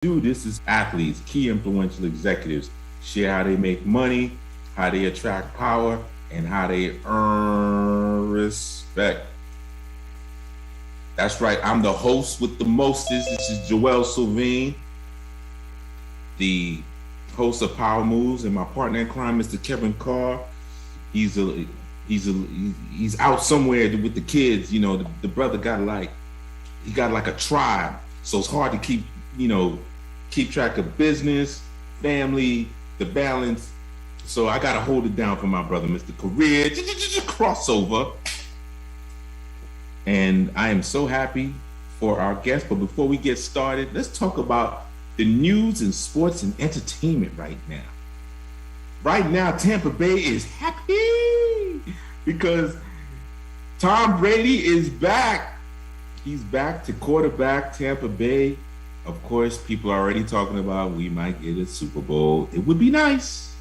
do this is athletes, key influential executives, share how they make money, how they attract power, and how they earn respect. That's right. I'm the host with the mostest. This is Joel Sylvain, the host of Power Moves, and my partner in crime, Mr. Kevin Carr. He's out somewhere with the kids. You know, the brother got like a tribe, so it's hard to keep track of business, family, the balance. So I got to hold it down for my brother, Mr. Career Crossover. And I am so happy for our guest. But before we get started, let's talk about the news in sports and entertainment right now. Right now, Tampa Bay is happy because Tom Brady is back. He's back to quarterback Tampa Bay. Of course, people are already talking about we might get a Super Bowl. It would be nice.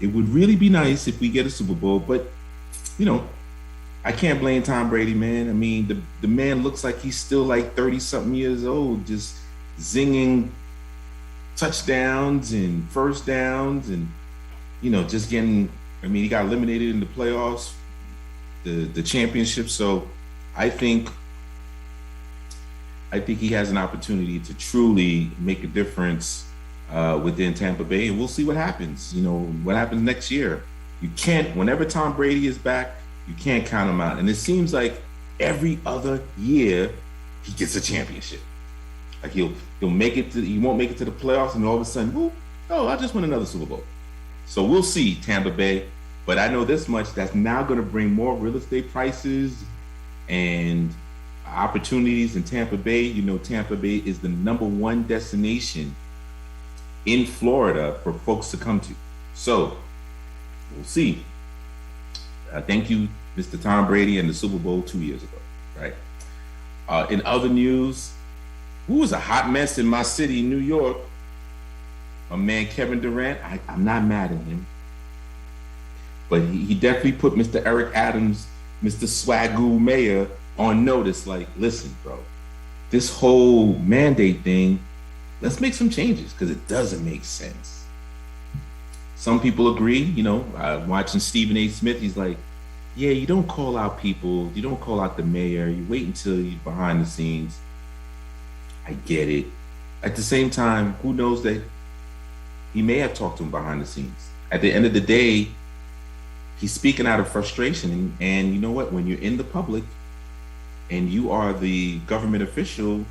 It would really be nice if we get a Super Bowl. But, I can't blame Tom Brady, man. I mean, the man looks like he's still like 30-something years old, just zinging touchdowns and first downs and, just getting, he got eliminated in the playoffs, the championship. So I think he has an opportunity to truly make a difference within Tampa Bay, and we'll see what happens. What happens next year. Whenever Tom Brady is back, you can't count him out. And it seems like every other year he gets a championship. Like he won't make it to the playoffs, and all of a sudden, I just won another Super Bowl. So we'll see, Tampa Bay. But I know this much, that's now going to bring more real estate prices and opportunities in Tampa Bay. Tampa Bay is the #1 destination in Florida for folks to come to. So we'll see. Thank you, Mr. Tom Brady, and the Super Bowl 2 years ago, right? In other news, who was a hot mess in my city, New York? My man, Kevin Durant. I'm not mad at him. But he definitely put Mr. Eric Adams, Mr. Swagoo Mayor, on notice. Like, listen, bro, this whole mandate thing, let's make some changes because it doesn't make sense. Some people agree, watching Stephen A. Smith, he's like, yeah, you don't call out people. You don't call out the mayor. You wait until you're behind the scenes. I get it. At the same time, who knows that he may have talked to him behind the scenes. At the end of the day, he's speaking out of frustration. And you know what? When you're in the public and you are the government official,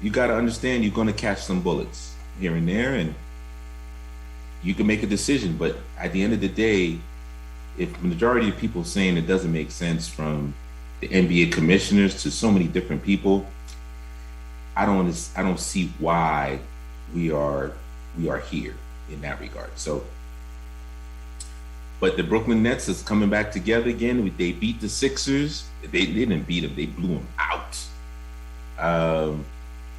you got to understand you're going to catch some bullets here and there, and you can make a decision. But at the end of the day, if the majority of people saying it doesn't make sense, from the NBA commissioners to so many different people, I don't see why we are here in that regard. So, but the Brooklyn Nets is coming back together again. They beat the Sixers. They didn't beat them. They blew them out.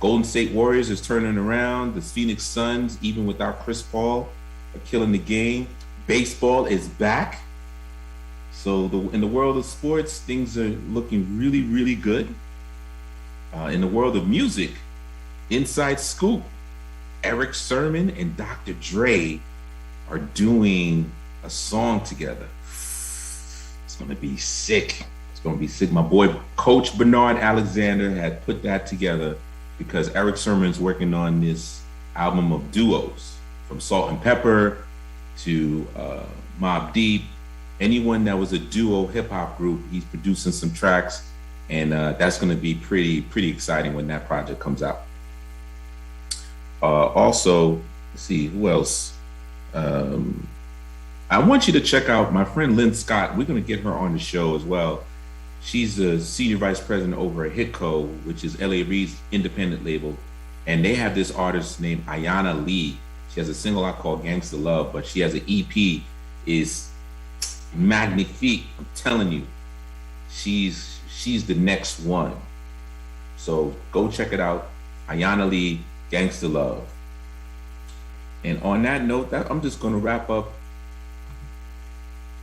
Golden State Warriors is turning around. The Phoenix Suns, even without Chris Paul, are killing the game. Baseball is back. So in the world of sports, things are looking really, really good. In the world of music, inside scoop, Eric Sermon and Dr. Dre are doing a song together. It's going to be sick. It's going to be sick. My boy, Coach Bernard Alexander, had put that together because Eric Sermon's working on this album of duos, from Salt and Pepper to Mobb Deep. Anyone that was a duo hip hop group, he's producing some tracks, and that's going to be pretty exciting when that project comes out. Also, let's see who else. I want you to check out my friend Lynn Scott. We're going to get her on the show as well. She's the senior vice president over at Hitco, which is L.A. Reid's independent label, and they have this artist named Ayana Lee. She has a single out called Gangsta Love, but she has an EP, is magnifique. I'm telling you, she's the next one. So go check it out. Ayana Lee, Gangsta Love. And on that note, I'm just going to wrap up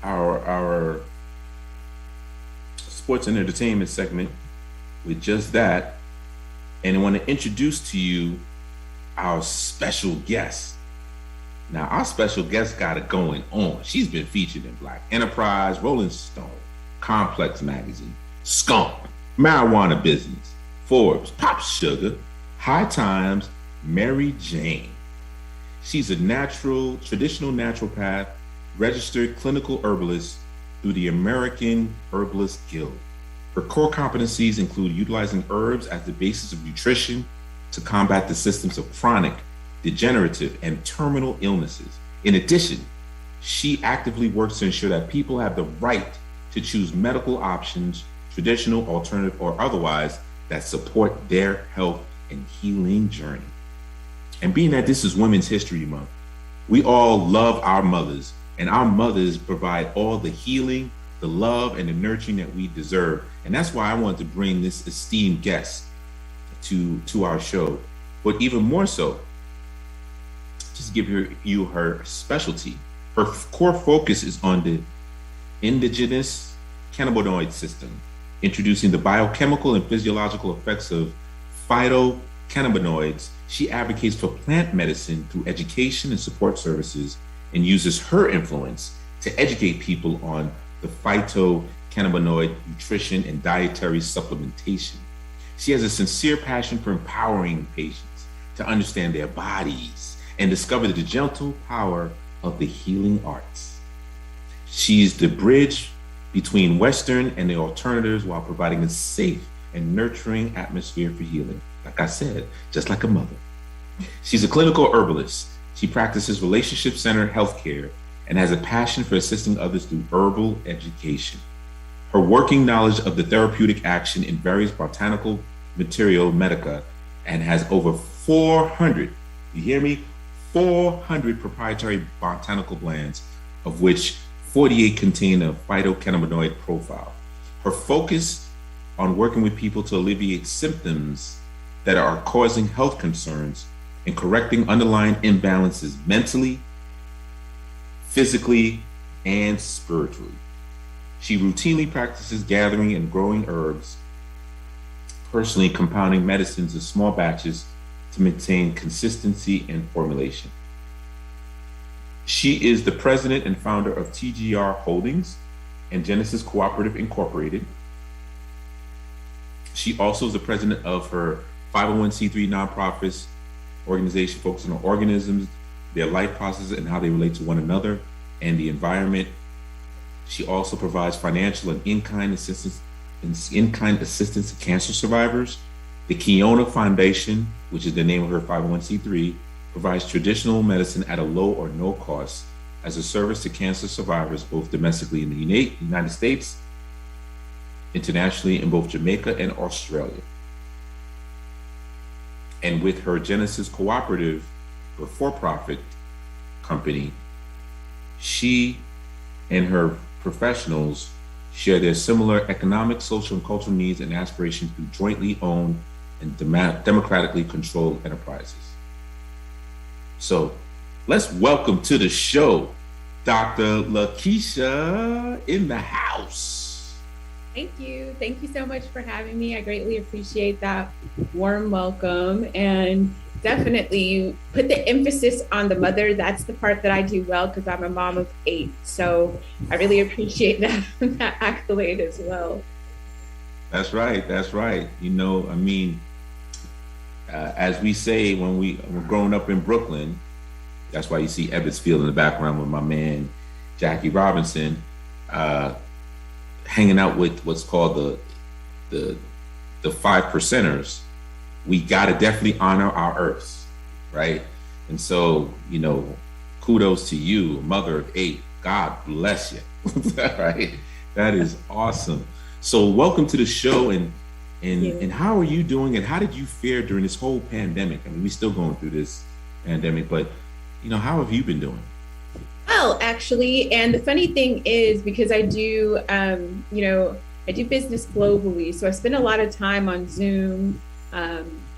our sports and entertainment segment with just that. And I want to introduce to you our special guest. Now, our special guest got it going on. She's been featured in Black Enterprise, Rolling Stone, Complex Magazine, Skunk, Marijuana Business, Forbes, Pop Sugar, High Times, Mary Jane. She's a traditional naturopath, registered clinical herbalist through the American Herbalist Guild. Her core competencies include utilizing herbs as the basis of nutrition to combat the symptoms of chronic, degenerative, and terminal illnesses. In addition, she actively works to ensure that people have the right to choose medical options, traditional, alternative, or otherwise, that support their health and healing journey. And being that this is Women's History Month, we all love our mothers, and our mothers provide all the healing, the love, and the nurturing that we deserve. And that's why I wanted to bring this esteemed guest to our show. But even more so, just give you her specialty. Her core focus is on the indigenous cannabinoid system, introducing the biochemical and physiological effects of phytocannabinoids. She advocates for plant medicine through education and support services, and uses her influence to educate people on the phytocannabinoid nutrition and dietary supplementation. She has a sincere passion for empowering patients to understand their bodies and discover the gentle power of the healing arts. She's the bridge between Western and the alternatives while providing a safe and nurturing atmosphere for healing. Like I said, just like a mother. She's a clinical herbalist. She practices relationship-centered healthcare and has a passion for assisting others through herbal education. Her working knowledge of the therapeutic action in various botanical material medica, and has over 400, you hear me? 400 proprietary botanical blends, of which 48 contain a phytocannabinoid profile. Her focus on working with people to alleviate symptoms that are causing health concerns and correcting underlying imbalances mentally, physically, and spiritually. She routinely practices gathering and growing herbs, personally compounding medicines in small batches to maintain consistency and formulation. She is the president and founder of TGR Holdings and Genesis Cooperative Incorporated. She also is the president of her 501c3 nonprofit organization focusing on organisms, their life processes, and how they relate to one another and the environment. She also provides financial and in-kind assistance to cancer survivors. The Kiona Foundation, which is the name of her 501c3, provides traditional medicine at a low or no cost as a service to cancer survivors, both domestically in the United States, internationally in both Jamaica and Australia. And with her Genesis Cooperative, her for-profit company, she and her professionals share their similar economic, social, and cultural needs and aspirations through jointly owned and democratically controlled enterprises. So let's welcome to the show, Dr. Lakeisha in the house. Thank you. Thank you so much for having me. I greatly appreciate that warm welcome, and definitely put the emphasis on the mother. That's the part that I do well because I'm a mom of 8. So I really appreciate that accolade as well. That's right. That's right. You know, I mean, as we say when we're growing up in Brooklyn, that's why you see Ebbets Field in the background with my man Jackie Robinson, hanging out with what's called the 5%ers. We got to definitely honor our earths, right? And so, you know, kudos to you, mother of 8. God bless you. Right? That is awesome. So welcome to the show, and how are you doing, and how did you fare during this whole pandemic? I mean, we're still going through this pandemic, but you know, how have you been doing? Well, actually, and the funny thing is, because I do, I do business globally, so I spend a lot of time on Zoom,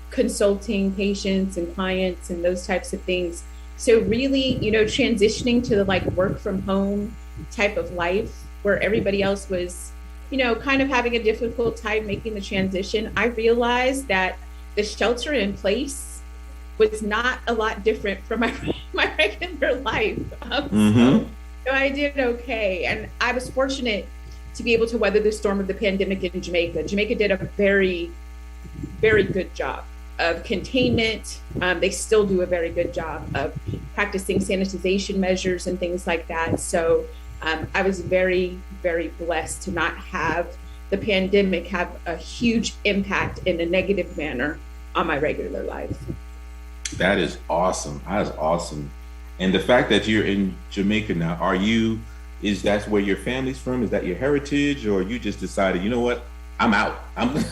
consulting patients and clients and those types of things. So really, you know, transitioning to the like work from home type of life where everybody else was, you know, kind of having a difficult time making the transition, I realized that the shelter in place was not a lot different from my my regular life. Mm-hmm. So I did okay, and I was fortunate to be able to weather the storm of the pandemic in Jamaica. Jamaica did a very, very good job of containment. They still do a very good job of practicing sanitization measures and things like that. So I was very, very blessed to not have the pandemic have a huge impact in a negative manner on my regular life. That is awesome. That is awesome. And the fact that you're in Jamaica now, is that where your family's from? Is that your heritage, or you just decided, you know what, I'm out. I'm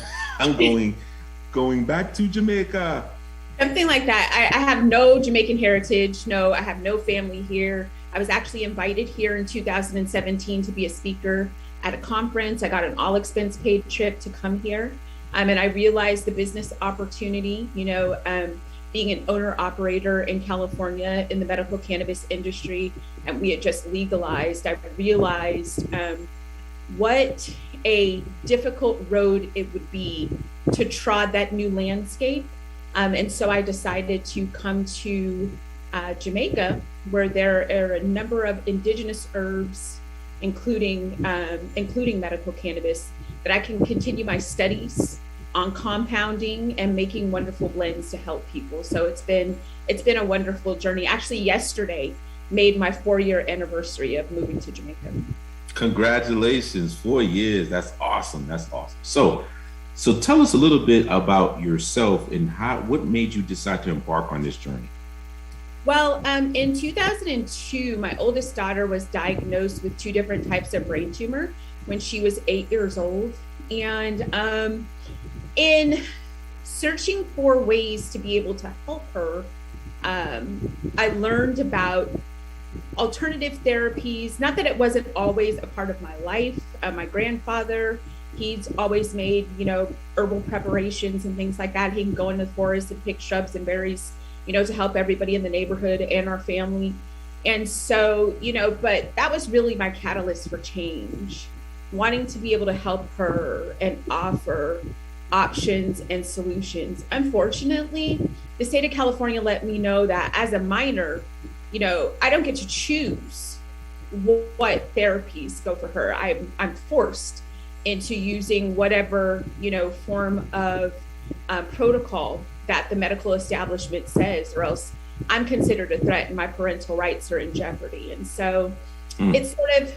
going back to Jamaica. Something like that. I have no Jamaican heritage. No, I have no family here. I was actually invited here in 2017 to be a speaker at a conference. I got an all expense paid trip to come here. And I realized the business opportunity, being an owner operator in California in the medical cannabis industry, and we had just legalized. I realized what a difficult road it would be to trod that new landscape. And so I decided to come to Jamaica, where there are a number of indigenous herbs, including medical cannabis, that I can continue my studies on compounding and making wonderful blends to help people. So it's been a wonderful journey. Actually, yesterday made my 4-year anniversary of moving to Jamaica. Congratulations, 4 years. That's awesome. That's awesome. So tell us a little bit about yourself and what made you decide to embark on this journey. Well, in 2002, my oldest daughter was diagnosed with 2 different types of brain tumor when she was 8 years old. And in searching for ways to be able to help her, I learned about alternative therapies. Not that it wasn't always a part of my life. My grandfather, he's always made, herbal preparations and things like that. He can go in the forest and pick shrubs and berries, to help everybody in the neighborhood and our family. And so, but that was really my catalyst for change, wanting to be able to help her and offer options and solutions. Unfortunately, the state of California let me know that as a minor, I don't get to choose what therapies go for her. I'm forced into using whatever, form of protocol that the medical establishment says, or else I'm considered a threat and my parental rights are in jeopardy. And so it sort of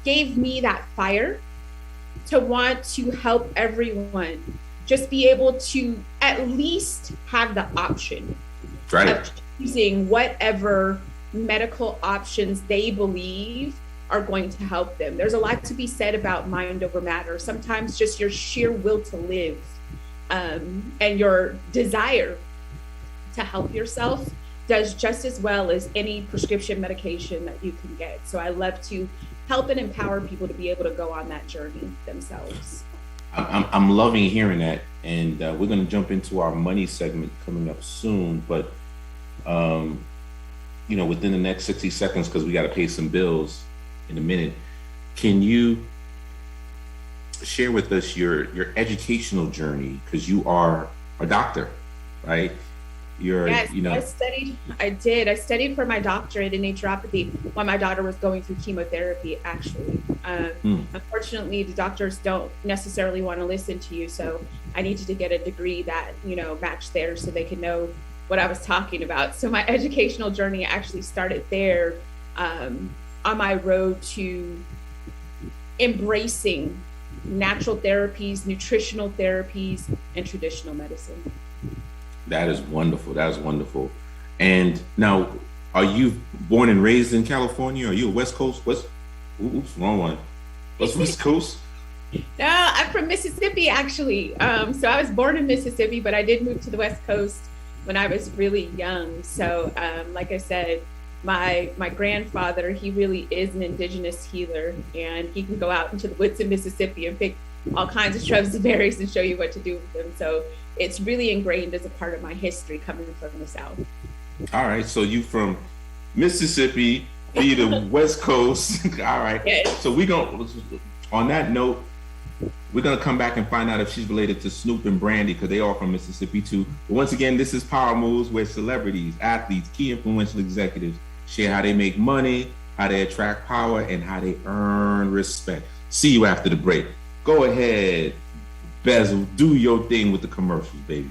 gave me that fire to want to help everyone just be able to at least have the option of choosing whatever medical options they believe are going to help them. There's a lot to be said about mind over matter. Sometimes just your sheer will to live and your desire to help yourself does just as well as any prescription medication that you can get. So I love to help and empower people to be able to go on that journey themselves. I'm loving hearing that, and we're going to jump into our money segment coming up soon. But within the next 60 seconds, because we got to pay some bills in a minute, can you share with us your educational journey? Because you are a doctor, right? Yes, I studied for my doctorate in naturopathy while my daughter was going through chemotherapy, actually. Unfortunately, the doctors don't necessarily want to listen to you. So I needed to get a degree that, matched theirs so they could know what I was talking about. So my educational journey actually started there on my road to embracing natural therapies, nutritional therapies, and traditional medicine. That is wonderful. That is wonderful. And now, are you born and raised in California? Are you a West Coast? Oops, wrong one. West Coast? No, I'm from Mississippi, actually. So I was born in Mississippi, but I did move to the West Coast when I was really young. So like I said, my grandfather, he really is an indigenous healer, and he can go out into the woods in Mississippi and pick all kinds of shrubs and berries and show you what to do with them. So it's really ingrained as a part of my history coming from the South. All right. So you from Mississippi, be the West Coast. All right. Yes. So we going on that note, We're gonna come back and find out if she's related to Snoop and Brandy because they all from Mississippi too. But once again, this is Power Moves, where celebrities, athletes, key influential executives share how they make money, how they attract power, and how they earn respect. See you after the break. Go ahead, Bezel, do your thing with the commercials, baby.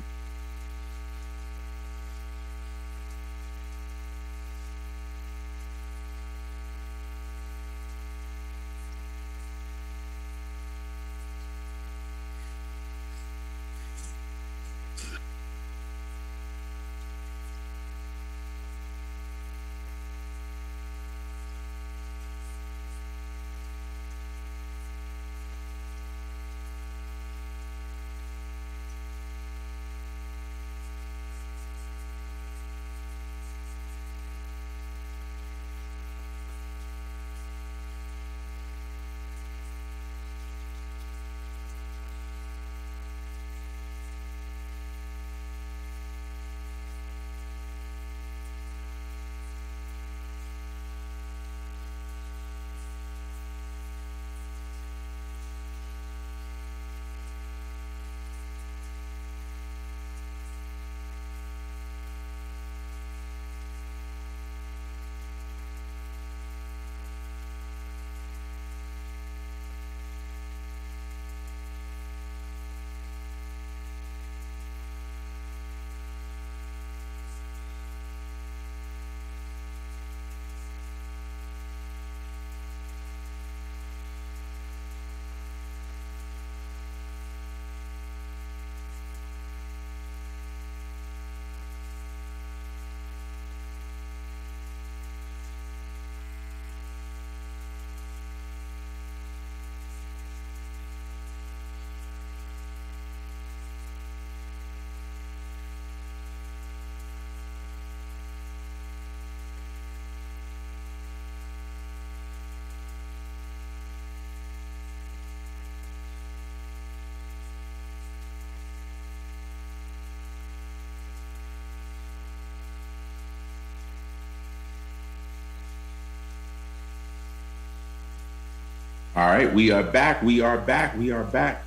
All right, we are back. We are back. We are back.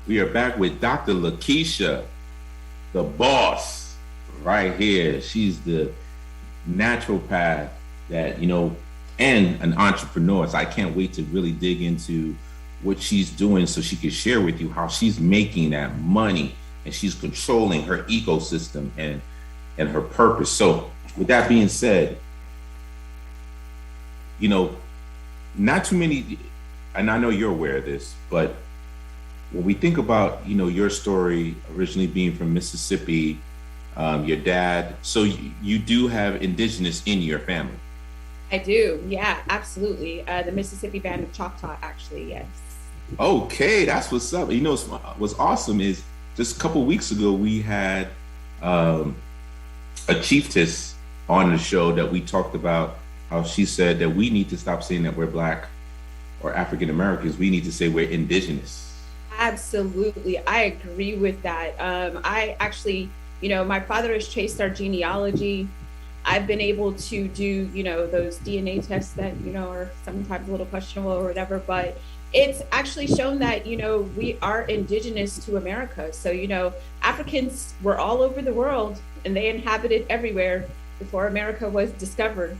We are back with Dr. Lakeisha, the boss, right here. She's the naturopath that, and an entrepreneur. So I can't wait to really dig into what she's doing so she can share with you how she's making that money and she's controlling her ecosystem and her purpose. So with that being said, not too many, and I know you're aware of this, but when we think about, your story originally being from Mississippi, your dad, so you do have indigenous in your family. I do. Yeah, absolutely. The Mississippi Band of Choctaw, actually. Yes. Okay. That's what's up. What's awesome is just a couple weeks ago, we had a chiefess on the show that we talked about how she said that we need to stop saying that we're Black or African Americans. We need to say we're indigenous. Absolutely. I agree with that. I actually, my father has traced our genealogy. I've been able to do, those DNA tests that, are sometimes a little questionable or whatever, but it's actually shown that, we are indigenous to America. So, Africans were all over the world and they inhabited everywhere before America was discovered.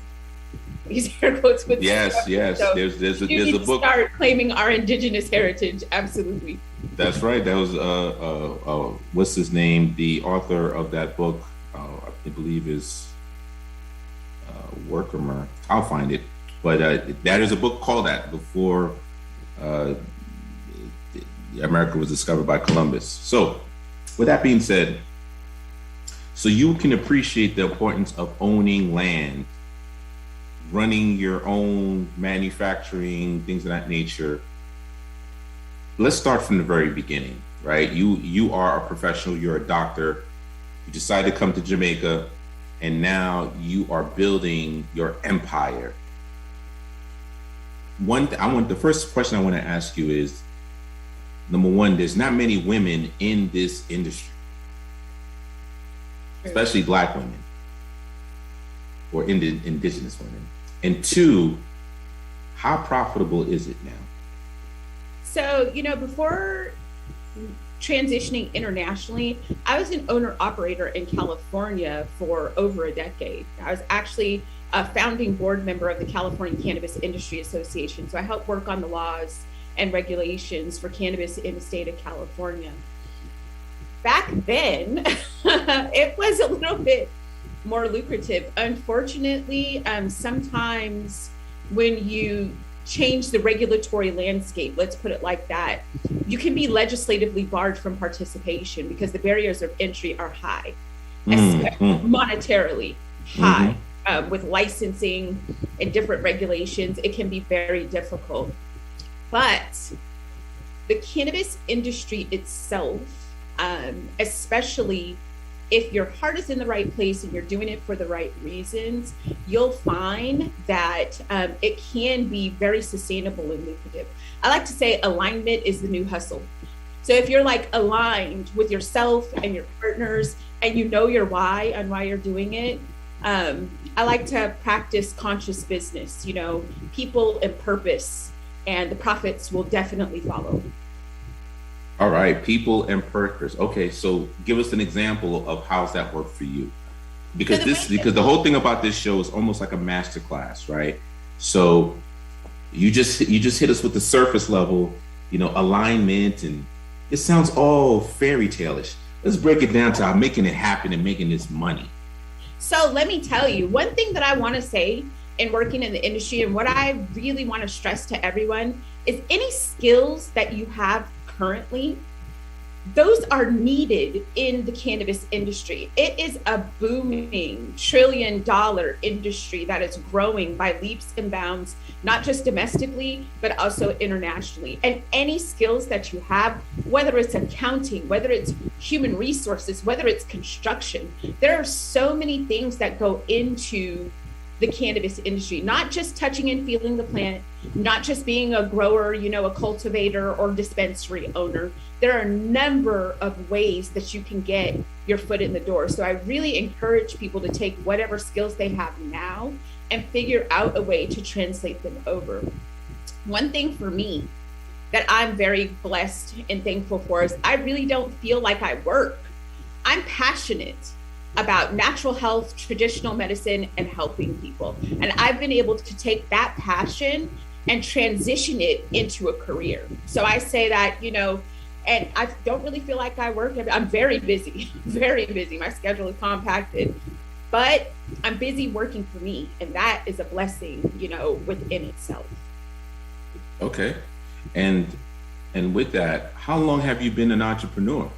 These air quotes with yes. So there's a book. Start claiming our indigenous heritage. Absolutely. That's right. That was what's his name? The author of that book, I believe, is Workamer. I'll find it. But that is a book called that before America was discovered by Columbus. So, with that being said, so you can appreciate the importance of owning land, running your own manufacturing, things of that nature. Let's start from the very beginning, right? You are a professional, you're a doctor, you decided to come to Jamaica, and now you are building your empire. The first question I want to ask you is, number one, there's not many women in this industry, especially Black women or indigenous women. And two, how profitable is it now? So, before transitioning internationally, I was an owner operator in California for over a decade. I was actually a founding board member of the California Cannabis Industry Association. So I helped work on the laws and regulations for cannabis in the state of California. Back then, it was a little bit more lucrative. Unfortunately, sometimes when you change the regulatory landscape, let's put it like that, you can be legislatively barred from participation because the barriers of entry are high, monetarily high. With licensing and different regulations, it can be very difficult. But the cannabis industry itself, especially if your heart is in the right place and you're doing it for the right reasons, you'll find that it can be very sustainable and lucrative. I like to say alignment is the new hustle. So if you're like aligned with yourself and your partners and you know your why and why you're doing it, I like to practice conscious business, people and purpose, and the profits will definitely follow. All right, people and purpose. Okay, so give us an example of how's that work for you? Because the whole thing about this show is almost like a master class, right? So you just hit us with the surface level, alignment, and it sounds all fairy tale-ish. Let's break it down to making it happen and making this money. So let me tell you, one thing that I want to say in working in the industry and what I really want to stress to everyone is any skills that you have currently, those are needed in the cannabis industry. It is a booming $1 trillion industry that is growing by leaps and bounds, not just domestically, but also internationally. And any skills that you have, whether it's accounting, whether it's human resources, whether it's construction, there are so many things that go into the cannabis industry, not just touching and feeling the plant, not just being a grower, a cultivator or dispensary owner. There are a number of ways that you can get your foot in the door. So I really encourage people to take whatever skills they have now and figure out a way to translate them over. One thing for me that I'm very blessed and thankful for is I really don't feel like I work. I'm passionate about natural health, traditional medicine, and helping people. And I've been able to take that passion and transition it into a career. So I say that, and I don't really feel like I work. I'm very busy, very busy. My schedule is compacted, but I'm busy working for me. And that is a blessing, within itself. Okay. And with that, how long have you been an entrepreneur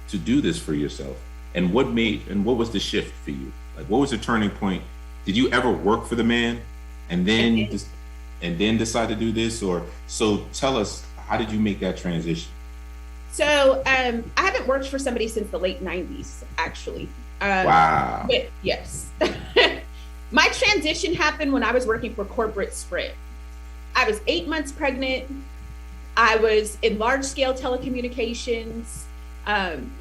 to do this for yourself? And what was the shift for you? Like, what was the turning point? Did you ever work for the man and then decide to do this? So tell us, how did you make that transition? So I haven't worked for somebody since the late 90s, actually. Wow. But yes. My transition happened when I was working for corporate Sprint. I was 8 months pregnant. I was in large scale telecommunications,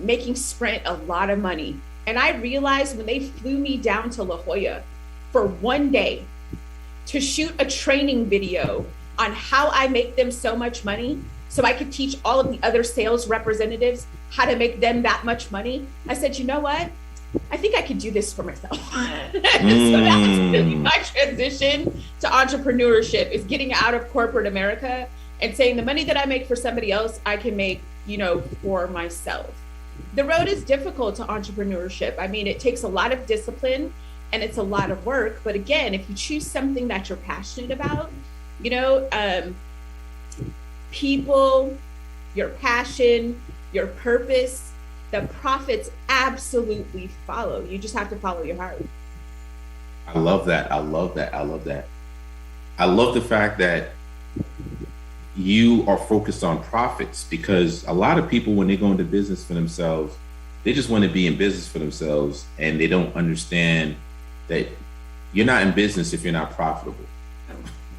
making Sprint a lot of money. And I realized when they flew me down to La Jolla for one day to shoot a training video on how I make them so much money, so I could teach all of the other sales representatives how to make them that much money, I said, you know what? I think I could do this for myself. So that was really my transition to entrepreneurship, is getting out of corporate America and saying the money that I make for somebody else, I can make, for myself. The road is difficult to entrepreneurship. I mean, it takes a lot of discipline and it's a lot of work. But again, if you choose something that you're passionate about, people, your passion, your purpose, the profits absolutely follow. You just have to follow your heart. I love that. I love that. I love that. I love the fact that you are focused on profits, because a lot of people, when they go into business for themselves, they just want to be in business for themselves, and they don't understand that you're not in business if you're not profitable,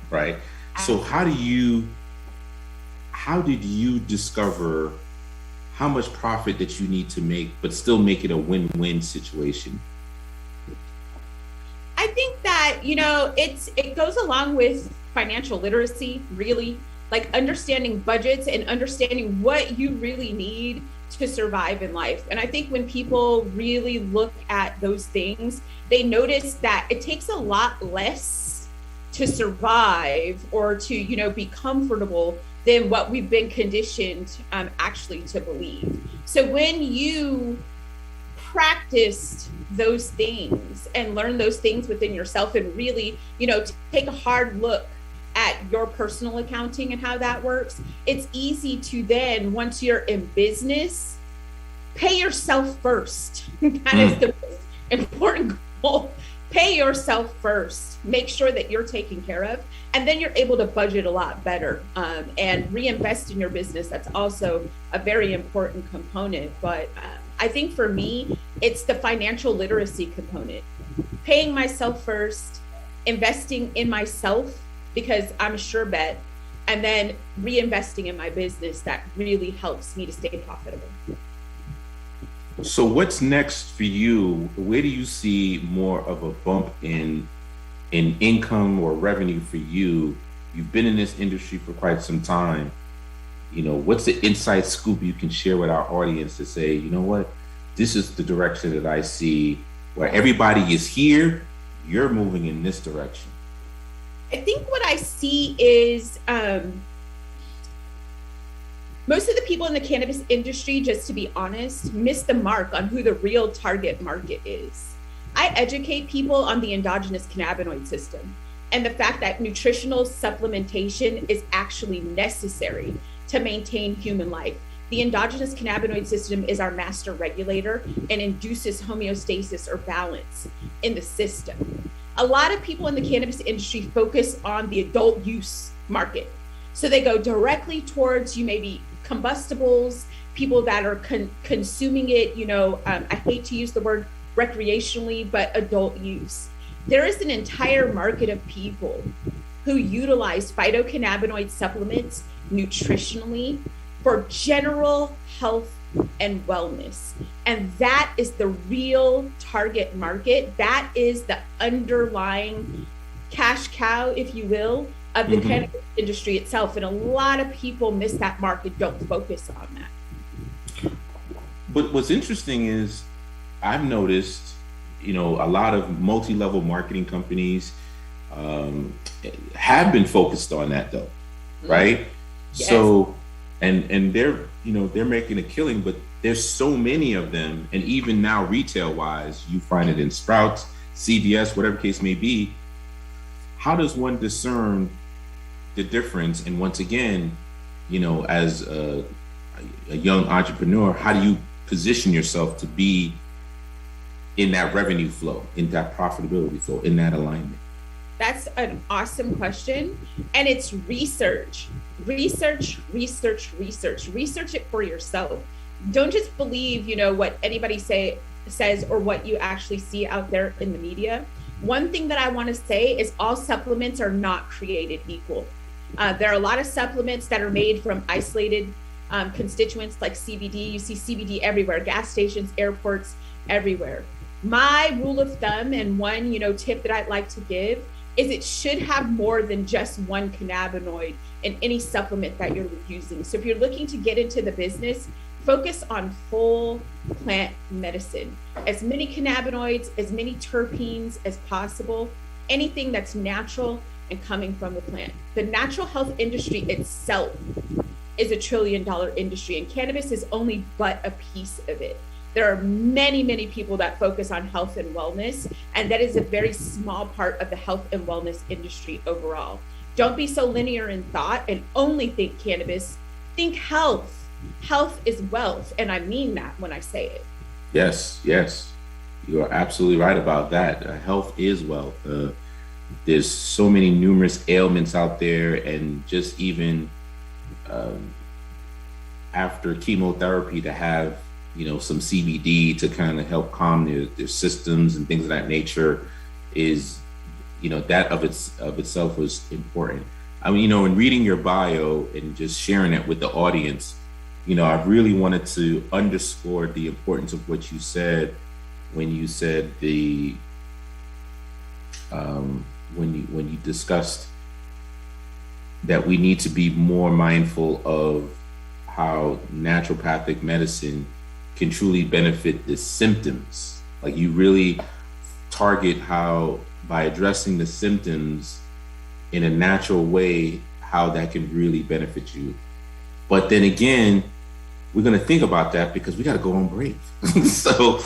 right? So how did you discover how much profit that you need to make, but still make it a win-win situation? I think that, it goes along with financial literacy, really. like understanding budgets and understanding what you really need to survive in life. And I think when people really look at those things, they notice that it takes a lot less to survive or to, be comfortable than what we've been conditioned actually to believe. So when you practiced those things and learn those things within yourself and really, take a hard look at your personal accounting and how that works, it's easy to then, once you're in business, pay yourself first. That is the most important goal. Pay yourself first. Make sure that you're taken care of. And then you're able to budget a lot better and reinvest in your business. That's also a very important component. But I think for me, it's the financial literacy component. Paying myself first, investing in myself, because I'm a sure bet, and then reinvesting in my business that really helps me to stay profitable. So what's next for you? Where do you see more of a bump in income or revenue for you? You've been in this industry for quite some time. What's the inside scoop you can share with our audience to say, you know what, this is the direction that I see where everybody is here, you're moving in this direction? I think what I see is most of the people in the cannabis industry, just to be honest, miss the mark on who the real target market is. I educate people on the endogenous cannabinoid system and the fact that nutritional supplementation is actually necessary to maintain human life. The endogenous cannabinoid system is our master regulator and induces homeostasis or balance in the system. A lot of people in the cannabis industry focus on the adult use market. So they go directly towards maybe combustibles, people that are consuming it, I hate to use the word recreationally, but adult use. There is an entire market of people who utilize phytocannabinoid supplements nutritionally for general health and wellness. And that is the real target market. That is the underlying cash cow, if you will, of the cannabis industry itself. And a lot of people miss that market, don't focus on that. But what's interesting is I've noticed, a lot of multi-level marketing companies have been focused on that though, right? Yes. So, and they're, they're making a killing, but there's so many of them. And even now retail wise, you find it in Sprouts, CVS, whatever case may be. How does one discern the difference? And once again, as a young entrepreneur, how do you position yourself to be in that revenue flow, in that profitability flow, in that alignment? That's an awesome question. And it's research it for yourself. Don't just believe, what anybody says or what you actually see out there in the media. One thing that I want to say is all supplements are not created equal. There are a lot of supplements that are made from isolated constituents like CBD. You see CBD everywhere, gas stations, airports, everywhere. My rule of thumb and one, tip that I'd like to give is it should have more than just one cannabinoid in any supplement that you're using. So if you're looking to get into the business, focus on full plant medicine. As many cannabinoids, as many terpenes as possible, anything that's natural and coming from the plant. The natural health industry itself is $1 trillion industry, and cannabis is only but a piece of it. There are many, many people that focus on health and wellness, and that is a very small part of the health and wellness industry overall. Don't be so linear in thought and only think cannabis. Think health. Health is wealth, and I mean that when I say it. Yes. You are absolutely right about that. Health is wealth. There's so many numerous ailments out there, and just even after chemotherapy to have some CBD to kind of help calm their systems and things of that nature is that of itself was important. I mean, in reading your bio and just sharing it with the audience, I really wanted to underscore the importance of what you said when you said when you discussed that we need to be more mindful of how naturopathic medicine can truly benefit the symptoms. Like you really target how by addressing the symptoms in a natural way, how that can really benefit you. But then again, we're going to think about that because we got to go on break. So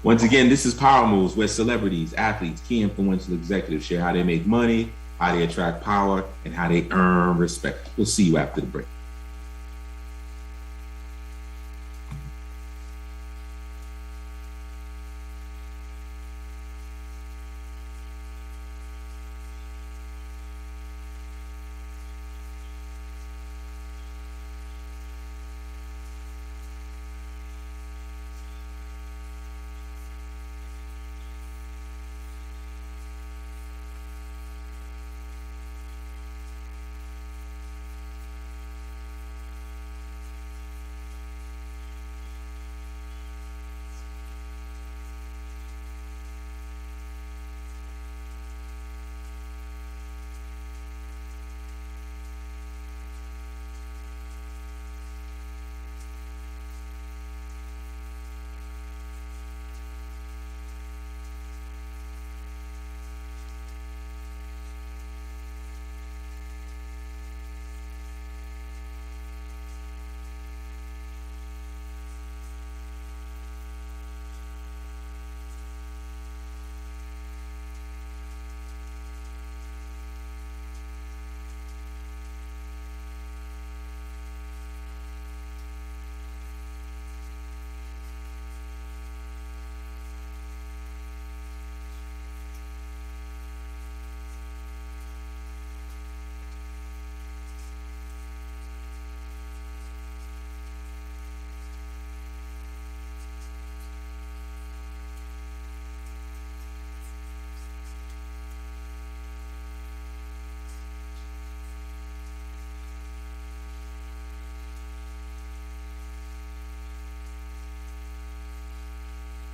once again, this is Power Moves, where celebrities, athletes, key influential executives share how they make money, how they attract power, and how they earn respect. We'll see you after the break.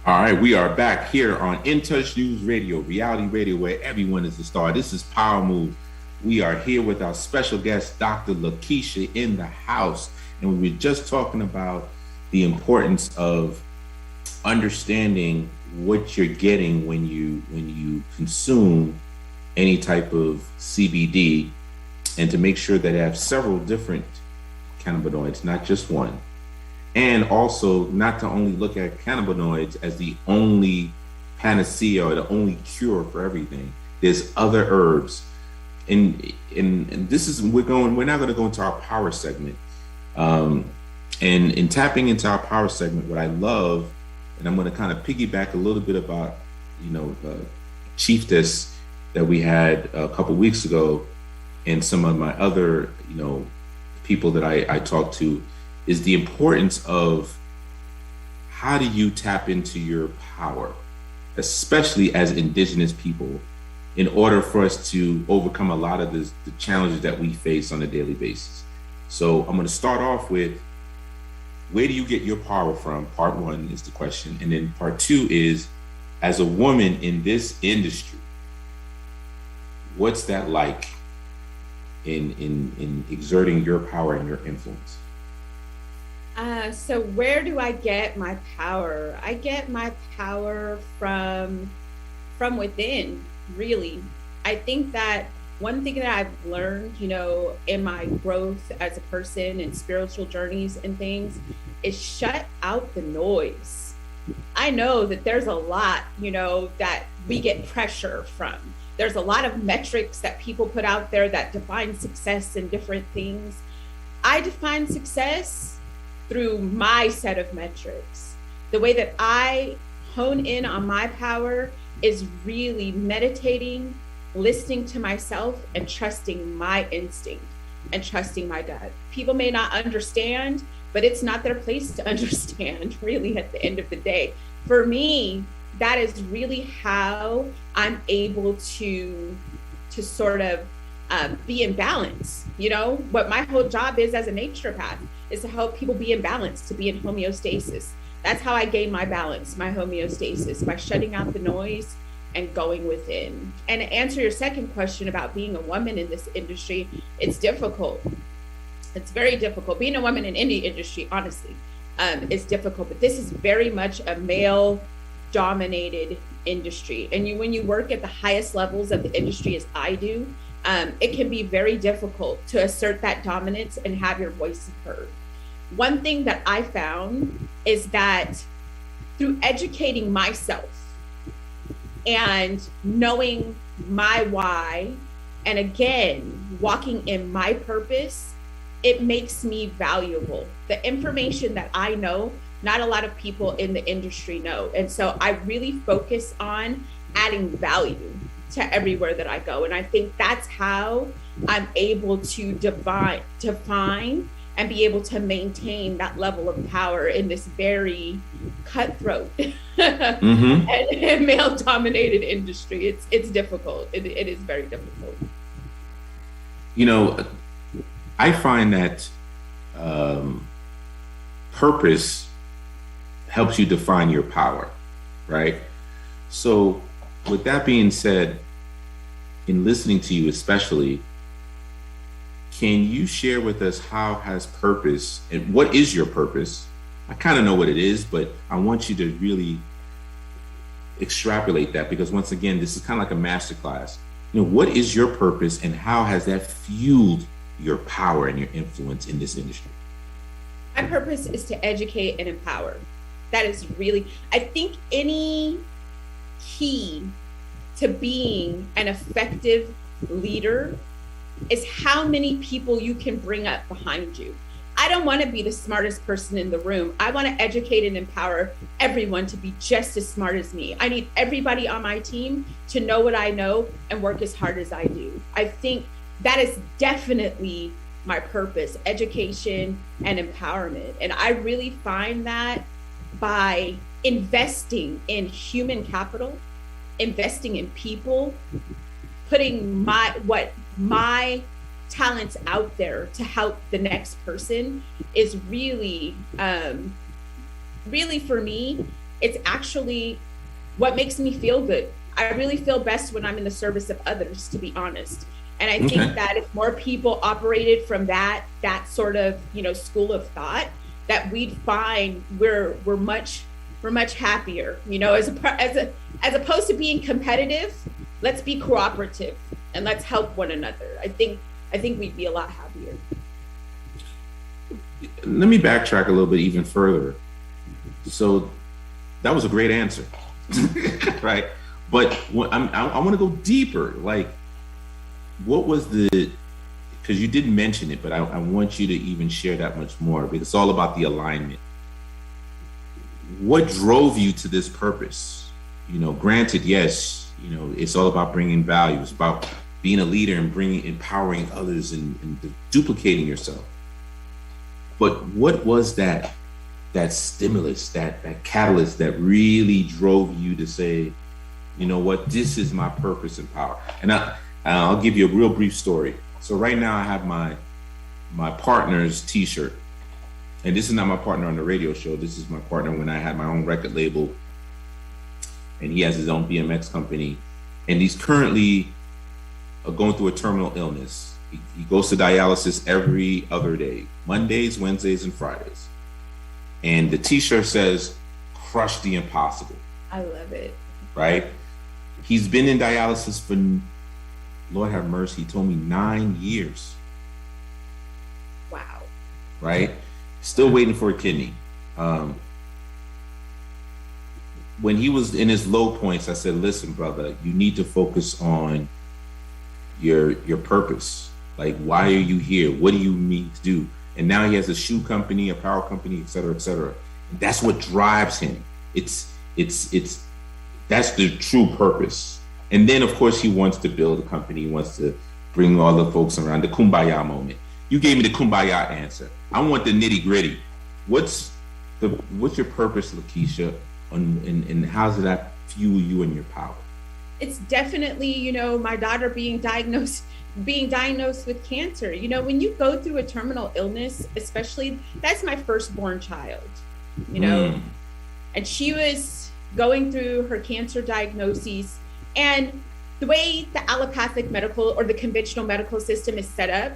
All right, we are back here on In Touch News Radio, reality radio where everyone is a star. This is Power Move. We are here with our special guest, Dr. Lakeisha, in the house. And we were just talking about the importance of understanding what you're getting when you consume any type of CBD, and to make sure that it has several different cannabinoids, not just one. And also not to only look at cannabinoids as the only panacea or the only cure for everything. There's other herbs. And this is, we're now going to go into our power segment. And in tapping into our power segment, what I love, and I'm going to kind of piggyback a little bit about, Chiefess that we had a couple weeks ago, and some of my other, people that I talked to, is the importance of how do you tap into your power, especially as Indigenous people, in order for us to overcome a lot of the challenges that we face on a daily basis. So I'm going to start off with, where do you get your power from? Part one is the question. And then part two is, as a woman in this industry, what's that like in exerting your power and your influence? So where do I get my power? I get my power from within, really. I think that one thing that I've learned, in my growth as a person and spiritual journeys and things, is shut out the noise. I know that there's a lot, that we get pressure from. There's a lot of metrics that people put out there that define success and different things. I define success through my set of metrics. The way that I hone in on my power is really meditating, listening to myself, and trusting my instinct and trusting my gut. People may not understand, but it's not their place to understand, really, at the end of the day. For me, that is really how I'm able to sort of be in balance. What my whole job is as a naturopath is to help people be in balance, to be in homeostasis. That's how I gain my balance, my homeostasis, by shutting out the noise and going within. And to answer your second question about being a woman in this industry, it's difficult. It's very difficult. Being a woman in any industry, honestly, is difficult. But this is very much a male-dominated industry. And when you work at the highest levels of the industry, as I do, it can be very difficult to assert that dominance and have your voice heard. One thing that I found is that through educating myself and knowing my why, and again, walking in my purpose, it makes me valuable. The information that I know, not a lot of people in the industry know. And so I really focus on adding value to everywhere that I go. And I think that's how I'm able to define and be able to maintain that level of power in this very cutthroat and male-dominated industry. It's difficult. It is very difficult. You know, I find that purpose helps you define your power, right? So with that being said, in listening to you especially, can you share with us how has purpose, and what is your purpose? I kind of know what it is, but I want you to really extrapolate that, because once again, this is kind of like a masterclass. You know, what is your purpose and how has that fueled your power and your influence in this industry? My purpose is to educate and empower. That is really, I think, any key to being an effective leader is how many people you can bring up behind you. I don't want to be the smartest person in the room. I want to educate and empower everyone to be just as smart as me. I need everybody on my team to know what I know and work as hard as I do. I think that is definitely my purpose, education and empowerment. And I really find that by investing in human capital, investing in people, putting my talents out there to help the next person is really, really for me, it's actually what makes me feel good. I really feel best when I'm in the service of others, to be honest. And I think that if more people operated from that sort of, school of thought, that we'd find we're much happier, as opposed to being competitive. Let's be cooperative and let's help one another. I think we'd be a lot happier. Let me backtrack a little bit even further. So that was a great answer, right? But I want to go deeper. Like, what was because you didn't mention it, but I want you to even share that much more, because it's all about the alignment. What drove you to this purpose? Granted, yes, it's all about bringing value. It's about being a leader and empowering others and duplicating yourself. But what was that stimulus, that catalyst that really drove you to say, you know what, this is my purpose and power? And I'll give you a real brief story. So right now I have my partner's t-shirt. And this is not my partner on the radio show. This is my partner when I had my own record label. And he has his own BMX company. And he's currently going through a terminal illness. He goes to dialysis every other day, Mondays, Wednesdays, and Fridays. And the t-shirt says, "Crush the impossible." I love it. Right? He's been in dialysis for, Lord have mercy, he told me 9 years. Wow. Right? Still waiting for a kidney. When he was in his low points, I said, listen, brother, you need to focus on your purpose. Like, why are you here? What do you need to do? And now he has a shoe company, a power company, et cetera, et cetera. And that's what drives him. It's that's the true purpose. And then, of course, he wants to build a company. He wants to bring all the folks around, the kumbaya moment. You gave me the kumbaya answer. I want the nitty gritty. What's your purpose, Lakeisha, and how does that fuel you and your power? It's definitely, my daughter being diagnosed with cancer. When you go through a terminal illness, especially, that's my firstborn child, and she was going through her cancer diagnoses, And the way the allopathic medical or the conventional medical system is set up,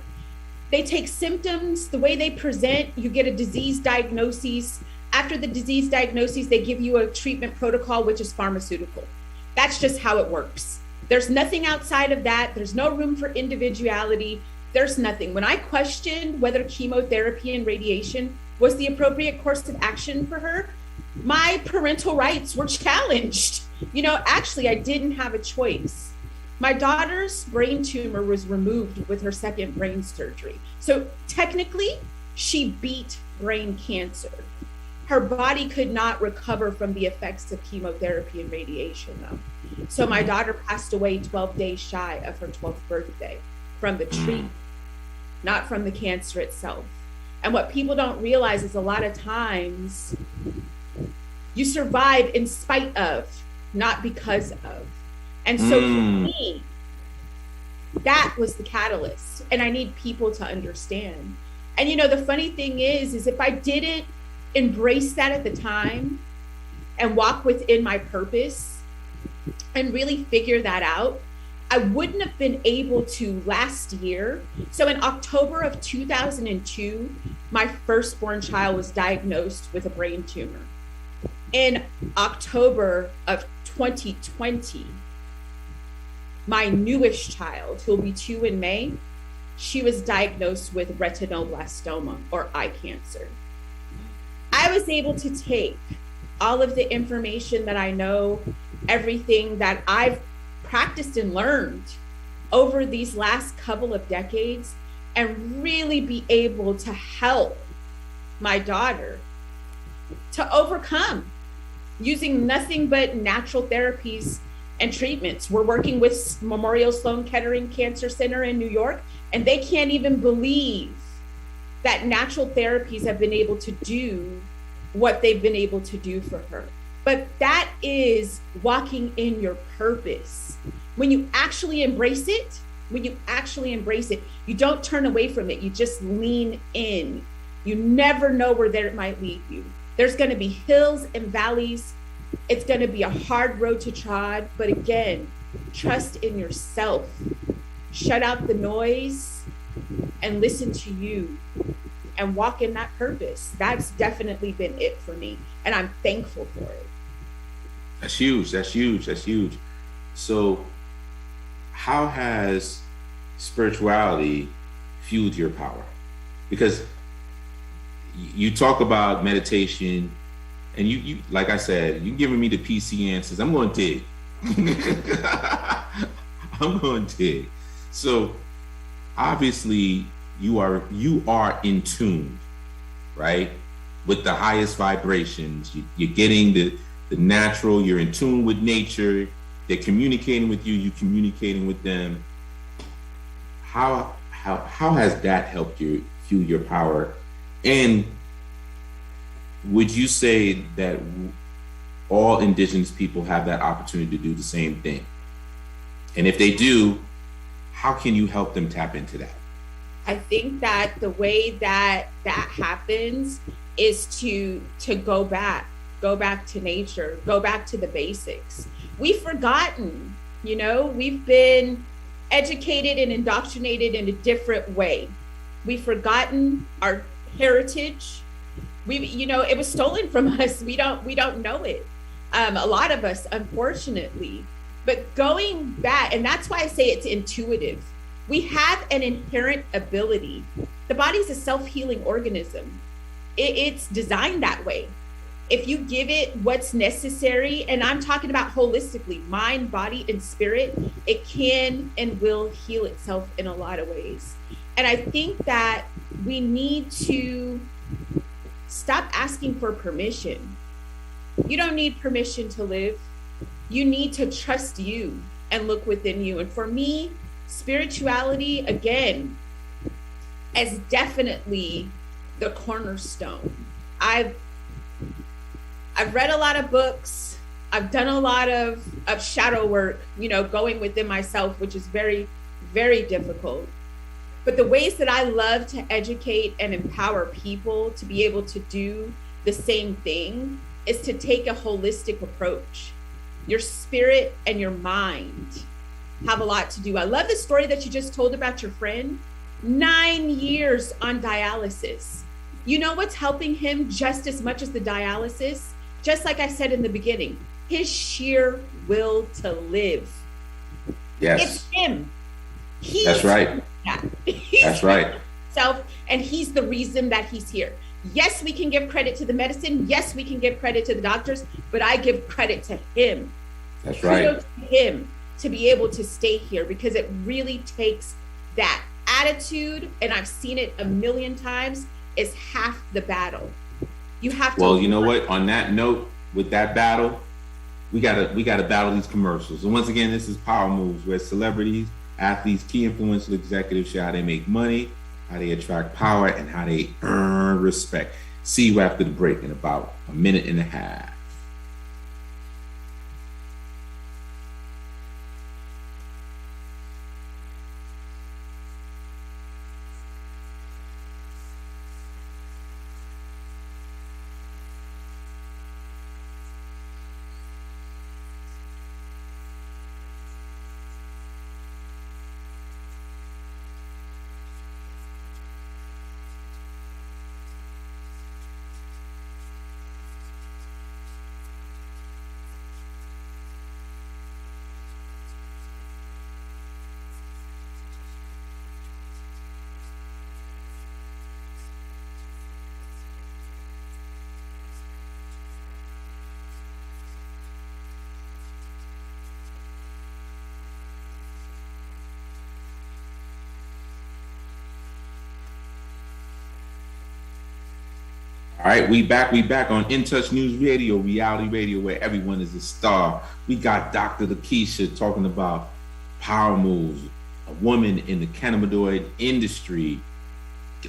they take symptoms, the way they present, you get a disease diagnosis. After the disease diagnosis, they give you a treatment protocol, which is pharmaceutical. That's just how it works. There's nothing outside of that. There's no room for individuality. There's nothing. When I questioned whether chemotherapy and radiation was the appropriate course of action for her, my parental rights were challenged. Actually, I didn't have a choice. My daughter's brain tumor was removed with her second brain surgery. So technically, she beat brain cancer. Her body could not recover from the effects of chemotherapy and radiation, though. So my daughter passed away 12 days shy of her 12th birthday from the treatment, not from the cancer itself. And what people don't realize is a lot of times you survive in spite of, not because of. And so for me, that was the catalyst. And I need people to understand. And the funny thing is if I didn't embrace that at the time and walk within my purpose and really figure that out, I wouldn't have been able to last year. So in October of 2002, my firstborn child was diagnosed with a brain tumor. In October of 2020, my newest child, who'll be 2 in May, she was diagnosed with retinoblastoma or eye cancer. I was able to take all of the information that I know, everything that I've practiced and learned over these last couple of decades, and really be able to help my daughter to overcome using nothing but natural therapies and treatments. We're working with Memorial Sloan Kettering Cancer Center in New York, and they can't even believe that natural therapies have been able to do what they've been able to do for her. But that is walking in your purpose. When you actually embrace it, you don't turn away from it. You just lean in. You never know where it might lead you. There's going to be hills and valleys. It's going to be a hard road to trod. But again, trust in yourself. Shut out the noise and listen to you and walk in that purpose. That's definitely been it for me. And I'm thankful for it. That's huge. So how has spirituality fueled your power? Because you talk about meditation, and you like I said, you're giving me the PC answers. I'm going to dig. I'm going to dig. So obviously you are in tune, right, with the highest vibrations. You're getting the natural. You're in tune with nature. They're communicating with you. You're communicating with them. How has that helped you fuel your power? And would you say that all indigenous people have that opportunity to do the same thing? And if they do, how can you help them tap into that? I think that the way that happens is to go back to nature, go back to the basics. We've forgotten, we've been educated and indoctrinated in a different way. We've forgotten our heritage. It was stolen from us. We don't know it. A lot of us, unfortunately. But going back, and that's why I say it's intuitive. We have an inherent ability. The body's a self-healing organism. It's designed that way. If you give it what's necessary, and I'm talking about holistically, mind, body, and spirit, it can and will heal itself in a lot of ways. And I think that we need to stop asking for permission. You don't need permission to live. You need to trust you and look within you. And for me, spirituality, again, is definitely the cornerstone. I've read a lot of books. I've done a lot of shadow work, going within myself, which is very, very difficult. But the ways that I love to educate and empower people to be able to do the same thing is to take a holistic approach. your spirit and your mind have a lot to do. I love the story that you just told about your friend. 9 years on dialysis. You know what's helping him just as much as the dialysis? Just like I said in the beginning, his sheer will to live. Yes. It's him. That's right. That's right. And he's the reason that he's here. Yes, we can give credit to the medicine. Yes, we can give credit to the doctors, but I give credit to him. That's right. Kudos to him to be able to stay here, because it really takes that attitude, and I've seen it a million times, is half the battle. You have to. Well, you know what? On that note, with that battle, we gotta battle these commercials. And once again, this is Power Moves, where celebrities, athletes, key influential executives share how they make money, how they attract power, and how they earn respect. See you after the break in about a minute and a half. All right, we back on In Touch News Radio, reality radio, where everyone is a star. We got Dr. Lakeisha talking about power moves, a woman in the cannabinoid industry,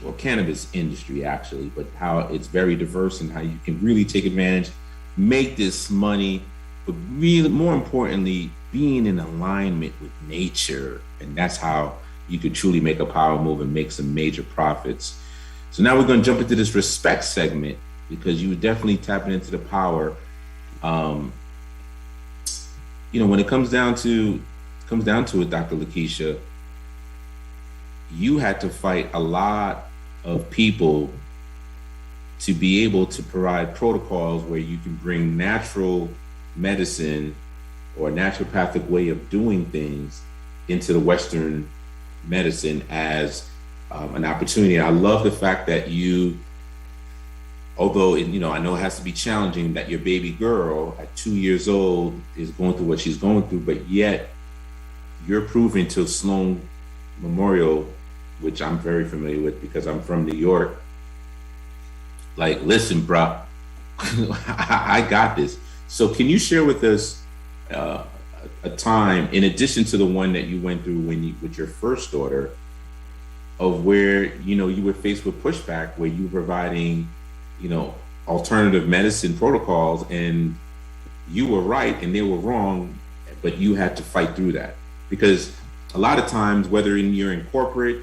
or cannabis industry actually, but how it's very diverse and how you can really take advantage, make this money, but really more importantly, being in alignment with nature. And that's how you could truly make a power move and make some major profits. So now we're going to jump into this respect segment, because you were definitely tapping into the power. When it comes down to it, Dr. Lakeisha, you had to fight a lot of people to be able to provide protocols where you can bring natural medicine or naturopathic way of doing things into the Western medicine as an opportunity. I love the fact that you, although I know it has to be challenging that your baby girl at 2 years old is going through what she's going through, but yet you're proving to Sloan Memorial, which I'm very familiar with because I'm from New York, like, listen, bro, I got this. So can you share with us a time, in addition to the one that you went through with your first daughter, of where you were faced with pushback, where you were providing alternative medicine protocols, and you were right and they were wrong, but you had to fight through that? Because a lot of times, whether you're in corporate,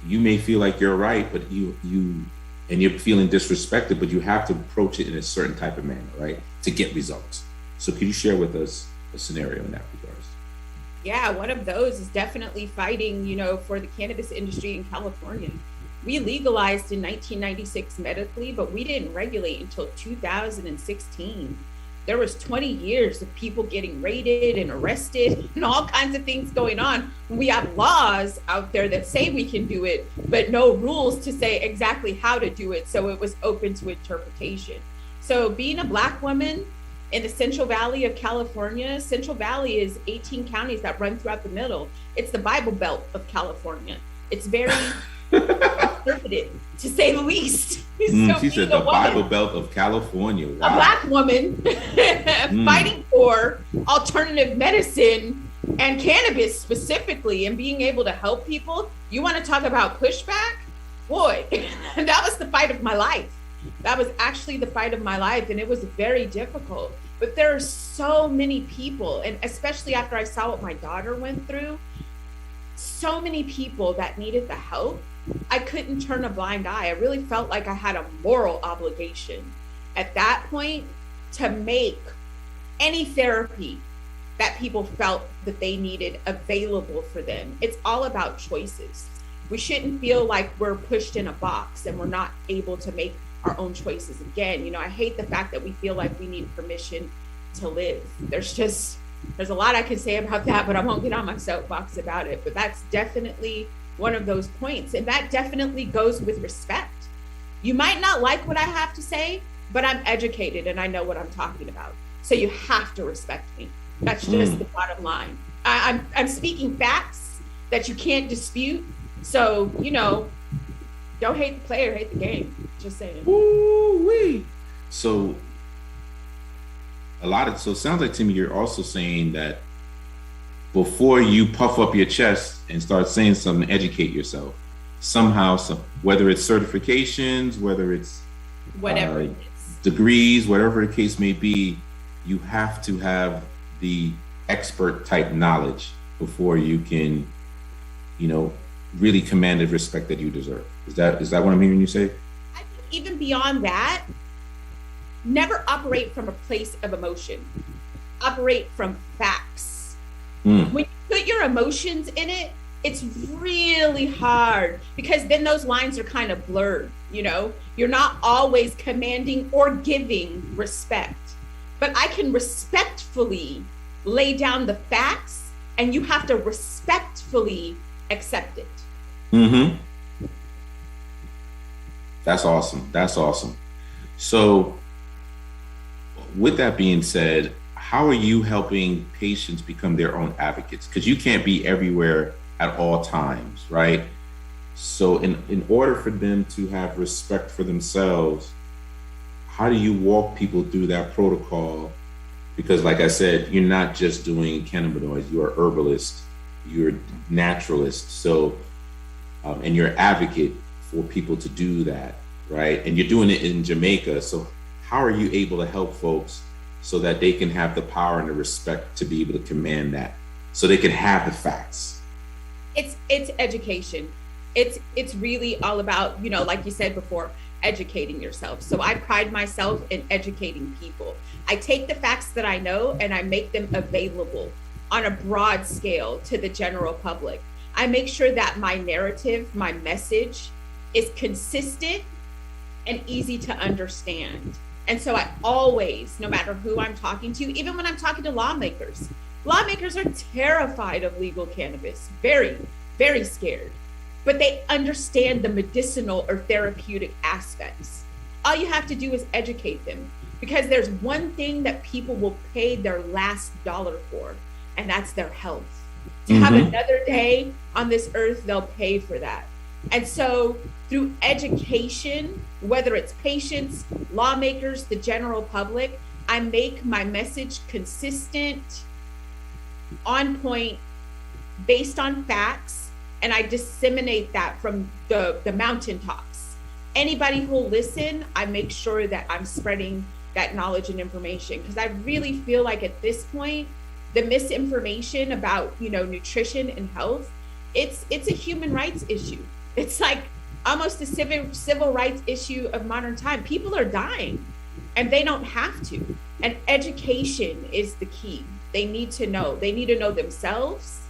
you may feel like you're right, but you're feeling disrespected, but you have to approach it in a certain type of manner, right, to get results. So can you share with us a scenario in that regards? Yeah, one of those is definitely fighting, for the cannabis industry in California. We legalized in 1996 medically, but we didn't regulate until 2016. There was 20 years of people getting raided and arrested and all kinds of things going on. We have laws out there that say we can do it, but no rules to say exactly how to do it. So it was open to interpretation. So being a Black woman in the Central Valley of California, Central Valley is 18 counties that run throughout the middle. It's the Bible Belt of California. It's very conservative, to say the least. She said the Bible Belt of California. Wow. A Black woman fighting for alternative medicine and cannabis specifically, and being able to help people. You want to talk about pushback? Boy, that was the fight of my life. That was actually the fight of my life, and it was very difficult. But there are so many people, and especially after I saw what my daughter went through, so many people that needed the help. I couldn't turn a blind eye. I really felt like I had a moral obligation at that point to make any therapy that people felt that they needed available for them. It's all about choices. We shouldn't feel like we're pushed in a box and we're not able to make our own choices. Again, you know, I hate the fact that we feel like we need permission to live. There's a lot I can say about that, but I won't get on my soapbox about it. But that's definitely one of those points. And that definitely goes with respect. You might not like what I have to say, but I'm educated and I know what I'm talking about. So you have to respect me. That's just the bottom line. I'm speaking facts that you can't dispute. So, you know, don't hate the player, hate the game. Just saying. Woo-wee. So it sounds like to me you're also saying that before you puff up your chest and start saying something, educate yourself somehow, whether it's certifications, whether it's whatever it is, degrees, whatever the case may be, you have to have the expert type knowledge before you can, you know, really command the respect that you deserve. Is that what I'm hearing you say? I think even beyond that, never operate from a place of emotion. Operate from facts. When you put your emotions in it, it's really hard because then those lines are kind of blurred, you know? You're not always commanding or giving respect. But I can respectfully lay down the facts and you have to respectfully accept it. Mm-hmm. That's awesome. That's awesome. So with that being said, how are you helping patients become their own advocates? Because you can't be everywhere at all times, right? So in order for them to have respect for themselves, how do you walk people through that protocol? Because like I said, you're not just doing cannabinoids, you're a herbalist, you're a naturalist. So, and you're an advocate for people to do that, right? And you're doing it in Jamaica. So how are you able to help folks so that they can have the power and the respect to be able to command that, so they can have the facts? It's education. It's really all about, you know, like you said before, educating yourself. So I pride myself in educating people. I take the facts that I know and I make them available on a broad scale to the general public. I make sure that my narrative, my message is consistent and easy to understand. And so I always, no matter who I'm talking to, even when I'm talking to lawmakers are terrified of legal cannabis, very, very scared. But they understand the medicinal or therapeutic aspects. All you have to do is educate them, because there's one thing that people will pay their last dollar for, and that's their health. To have another day on this earth, they'll pay for that. And so through education, whether it's patients, lawmakers, the general public, I make my message consistent, on point, based on facts, and I disseminate that from the mountaintops. Anybody who'll listen, I make sure that I'm spreading that knowledge and information, because I really feel like at this point, the misinformation about, you know, nutrition and health, it's a human rights issue. It's like almost a civil rights issue of modern time. People are dying and they don't have to. And education is the key. They need to know. They need to know themselves,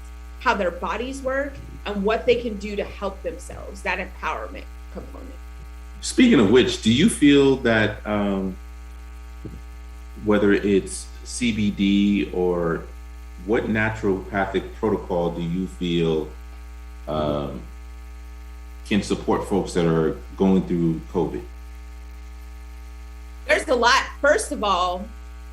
how their bodies work, and what they can do to help themselves, that empowerment component. Speaking of which, do you feel that whether it's CBD or what naturopathic protocol do you feel can support folks that are going through COVID? There's a lot. First of all,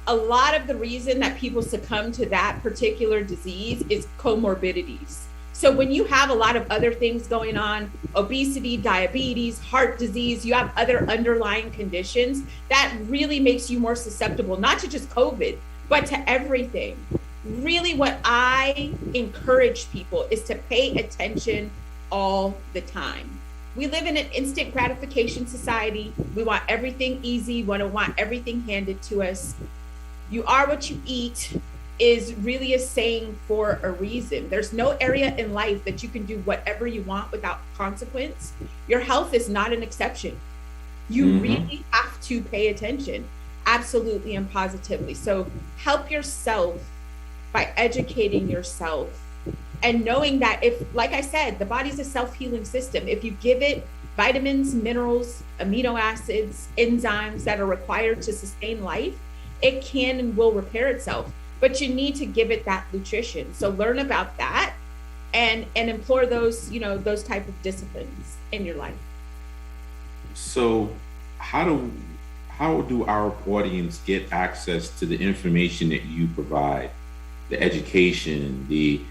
a lot of the reason that people succumb to that particular disease is comorbidities. So when you have a lot of other things going on, obesity, diabetes, heart disease, you have other underlying conditions, that really makes you more susceptible, not to just COVID, but to everything. Really what I encourage people is to pay attention all the time. We live in an instant gratification society. We want everything easy, want everything handed to us. You are what you eat is really a saying for a reason. There's no area in life that you can do whatever you want without consequence. Your health is not an exception. You really have to pay attention. Absolutely and positively. So help yourself by educating yourself and knowing that if, like I said, the body's a self-healing system. If you give it vitamins, minerals, amino acids, enzymes that are required to sustain life, it can and will repair itself. But you need to give it that nutrition. So learn about that and employ those, those type of disciplines in your life. So how do our audience get access to the information that you provide, the education, the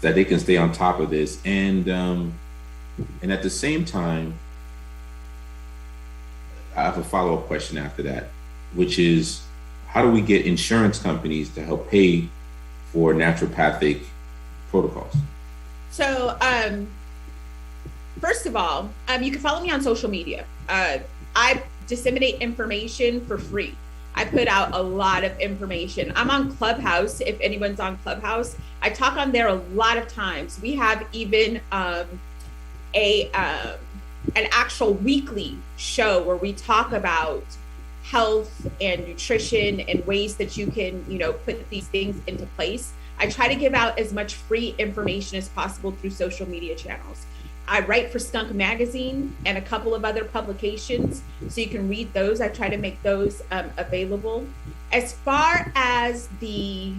that they can stay on top of this, and at the same time, I have a follow-up question after that, which is, how do we get insurance companies to help pay for naturopathic protocols? So, first of all, you can follow me on social media. I disseminate information for free. I put out a lot of information. I'm on Clubhouse. If anyone's on Clubhouse, I talk on there a lot of times. We have even an actual weekly show where we talk about health and nutrition and ways that you can, put these things into place. I try to give out as much free information as possible through social media channels. I write for Skunk Magazine and a couple of other publications, so you can read those. I try to make those available. As far as the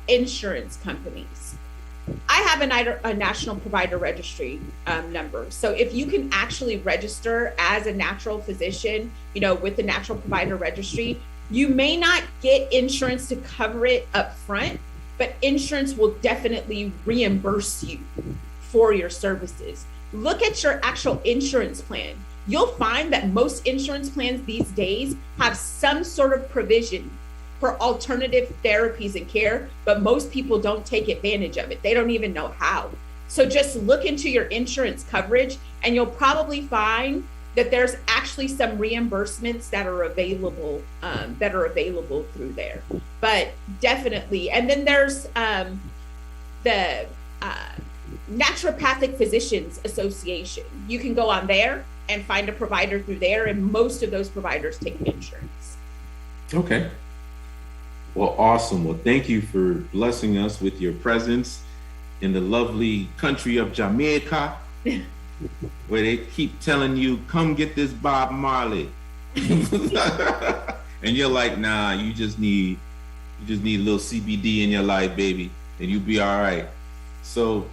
insurance companies, I have a national provider registry number. So if you can actually register as a natural physician, with the natural provider registry, you may not get insurance to cover it up front, but insurance will definitely reimburse you for your services. Look at your actual insurance plan. You'll find that most insurance plans these days have some sort of provision for alternative therapies and care, but most people don't take advantage of it. They don't even know how. So just look into your insurance coverage and you'll probably find that there's actually some reimbursements that are available through there. But definitely, and then there's the Naturopathic Physicians Association. You can go on there and find a provider through there, and most of those providers take insurance. Okay. Well, awesome. Well, thank you for blessing us with your presence in the lovely country of Jamaica, where they keep telling you, come get this Bob Marley. And you're like, nah, you just need a little CBD in your life, baby, and you'll be all right. So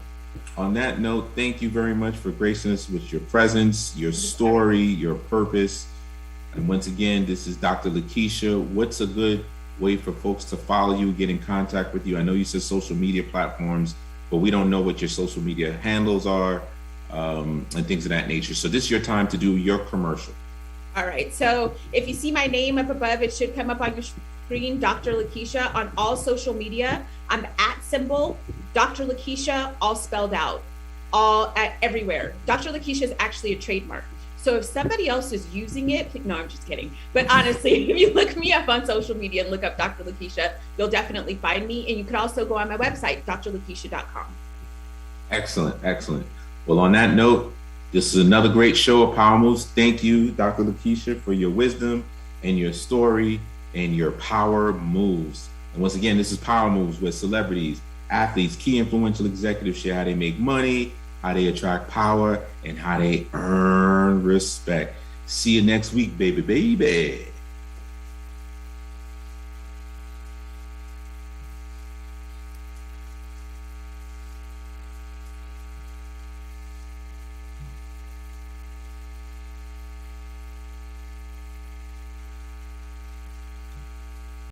on that note, thank you very much for gracing us with your presence, your story, your purpose. And once again, this is Dr. Lakeisha. What's a good way for folks to follow you, get in contact with you? I know you said social media platforms, but we don't know what your social media handles are, and things of that nature. So this is your time to do your commercial. All right. So if you see my name up above, it should come up on your screen, Dr. Lakeisha, on all social media. I'm @ Dr. Lakeisha, all spelled out, everywhere. Dr. Lakeisha is actually a trademark. So if somebody else is using it, no, I'm just kidding. But honestly, if you look me up on social media and look up Dr. Lakeisha, you'll definitely find me. And you can also go on my website, drlakeisha.com. Excellent, excellent. Well, on that note, this is another great show of Power Moves. Thank you, Dr. Lakeisha, for your wisdom and your story and your power moves. And once again, this is Power Moves, where celebrities, athletes, key influential executives share how they make money, how they attract power, and how they earn respect. See you next week, baby.